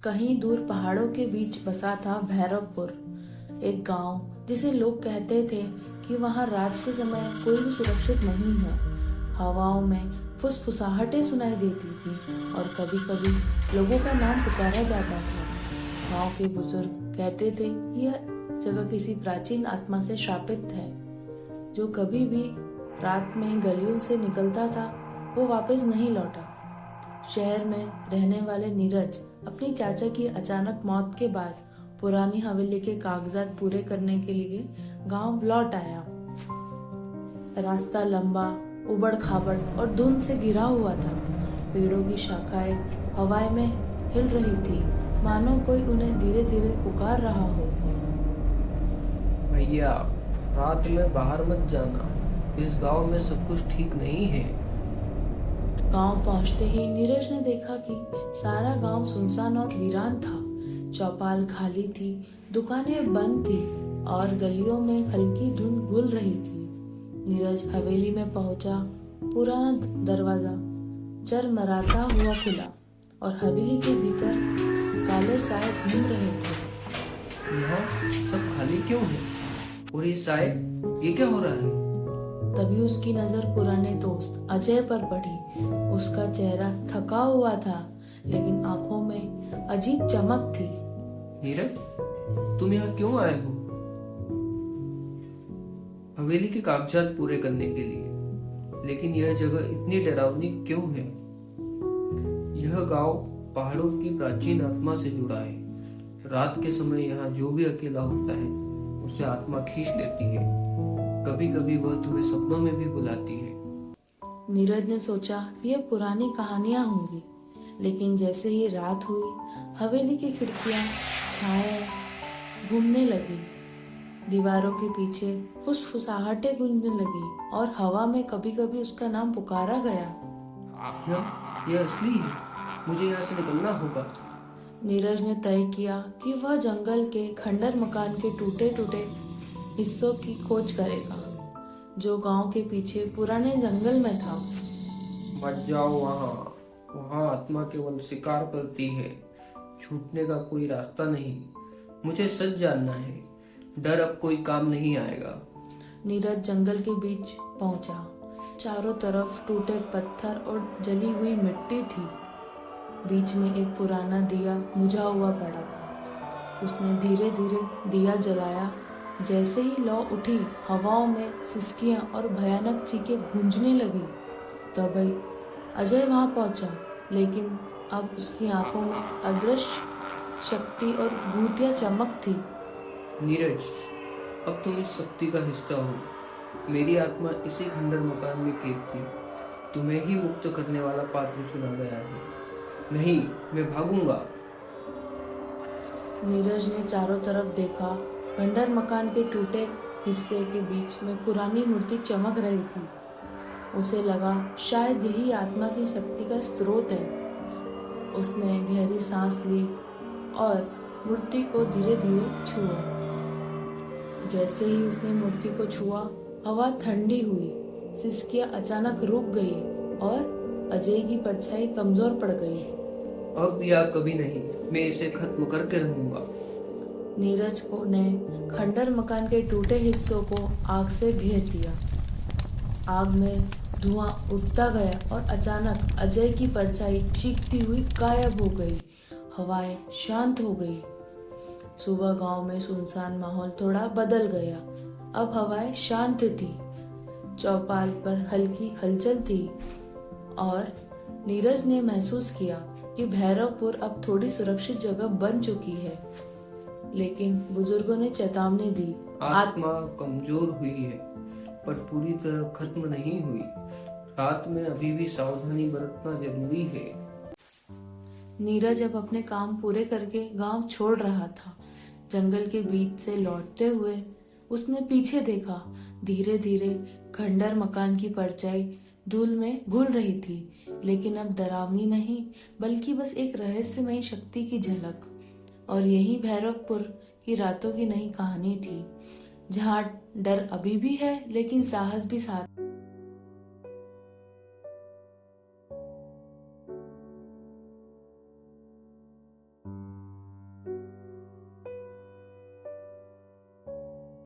कहीं दूर पहाड़ों के बीच बसा था भैरवपुर, एक गांव जिसे लोग कहते थे कि वहां रात के समय कोई भी सुरक्षित नहीं है। हवाओं में फुसफुसाहटें सुनाई देती थी और कभी कभी लोगों का नाम पुकारा जाता था। गांव के बुजुर्ग कहते थे कि यह जगह किसी प्राचीन आत्मा से शापित है, जो कभी भी रात में गलियों से निकलता था वो वापस नहीं लौटा। शहर में रहने वाले नीरज अपनी चाचा की अचानक मौत के बाद पुरानी हवेली के कागजात पूरे करने के लिए गांव लौट आया। रास्ता लंबा, उबड़ खाबड़ और धुंध से घिरा हुआ था। पेड़ों की शाखाएं हवाएं में हिल रही थी, मानो कोई उन्हें धीरे धीरे पुकार रहा हो। भैया, रात में बाहर मत जाना। इस गांव में सब कुछ ठीक नहीं है। गांव पहुंचते ही नीरज ने देखा कि सारा गांव सुनसान और वीरान था। चौपाल खाली थी, दुकानें बंद थी और गलियों में हल्की धुंध घुल रही थी। नीरज हवेली में पहुंचा। पुराना दरवाजा चरमराता हुआ खुला और हवेली के भीतर काले साए घूम रहे थे। यहाँ सब खाली क्यों है? और ये साए, ये क्या हो रहा है? तभी उसकी नजर पुराने दोस्त अजय पर पड़ी। उसका चेहरा थका हुआ था, लेकिन आंखों में अजीब चमक थी। नीरज, तुम यहाँ क्यों आए हो? हवेली के कागजात पूरे करने के लिए। लेकिन यह जगह इतनी डरावनी क्यों है? यह गांव पहाड़ों की प्राचीन आत्मा से जुड़ा है। रात के समय यहाँ जो भी अकेला होता है उसे आत्मा खींच लेती है। कभी कभी वह तुम्हें सपनों में भी बुलाती है। नीरज ने सोचा यह पुरानी कहानियां होंगी, लेकिन जैसे ही रात हुई हवेली की खिड़कियां छाया घूमने लगी। दीवारों के पीछे फुसफुसाहटें गूंजने लगी और हवा में कभी कभी उसका नाम पुकारा गया। यह असली है। मुझे यहाँ से निकलना होगा। नीरज ने तय किया कि वह जंगल के खंडर मकान के टूटे टूटे हिस्सों की खोज करेगा, जो गांव के पीछे पुराने जंगल में था। मत जाओ वहाँ। वहाँ आत्मा केवल शिकार करती है। छूटने का कोई रास्ता नहीं। मुझे सच जानना है। डर अब कोई काम नहीं आएगा। नीरज जंगल के बीच पहुंचा। चारों तरफ टूटे पत्थर और जली हुई मिट्टी थी। बीच में एक पुराना दिया बुझा हुआ पड़ा था। उसने धीरे धीरे दिया जलाया। जैसे ही लौ उठी, हवाओं में सिसकियां और भयानक चीखें गूंजने लगी। तभी अजय वहां पहुंचा, लेकिन अब उसकी आंखों में अदृश्य शक्ति और भूतिया चमक थी। नीरज, अब तुम इस शक्ति का हिस्सा हो। मेरी आत्मा इसी खंडर मकान में कैद थी। तुम्हें ही मुक्त करने वाला पात्र चुना गया है। नहीं, मैं भागूंगा। नीरज ने चारों तरफ देखा। खंडर मकान के टूटे हिस्से के बीच में पुरानी मूर्ति चमक रही थी। उसे लगा शायद यही आत्मा की शक्ति का स्रोत है। उसने गहरी सांस ली और मूर्ति को धीरे धीरे छुआ। जैसे ही उसने मूर्ति को छुआ, हवा ठंडी हुई। सिसकियां अचानक रुक गई और अजय की परछाई कमजोर पड़ गई। अब या कभी नहीं, मैं इसे खत्म करके रहूंगा। नीरज को ने खंडर मकान के टूटे हिस्सों को आग से घेर दिया। आग में धुआं उठता गया और अचानक अजय की परछाई चीखती हुई गायब हो गई। हवाएं शांत हो गई। सुबह गांव में सुनसान माहौल थोड़ा बदल गया। अब हवाएं शांत थी। चौपाल पर हल्की हलचल थी और नीरज ने महसूस किया कि भैरवपुर अब थोड़ी सुरक्षित जगह बन चुकी है। लेकिन बुजुर्गों ने चेतावनी दी, आत्मा कमजोर हुई है, पर पूरी तरह खत्म नहीं हुई। रात में अभी भी सावधानी बरतना जरूरी है। नीरज अब अपने काम पूरे करके गांव छोड़ रहा था। जंगल के बीच से लौटते हुए उसने पीछे देखा। धीरे धीरे खंडर मकान की परछाई धूल में घुल रही थी, लेकिन अब डरावनी नहीं, बल्कि बस एक रहस्यमयी शक्ति की झलक। और यही भैरवपुर की रातों की नई कहानी थी, जहाँ डर अभी भी है, लेकिन साहस भी साथ।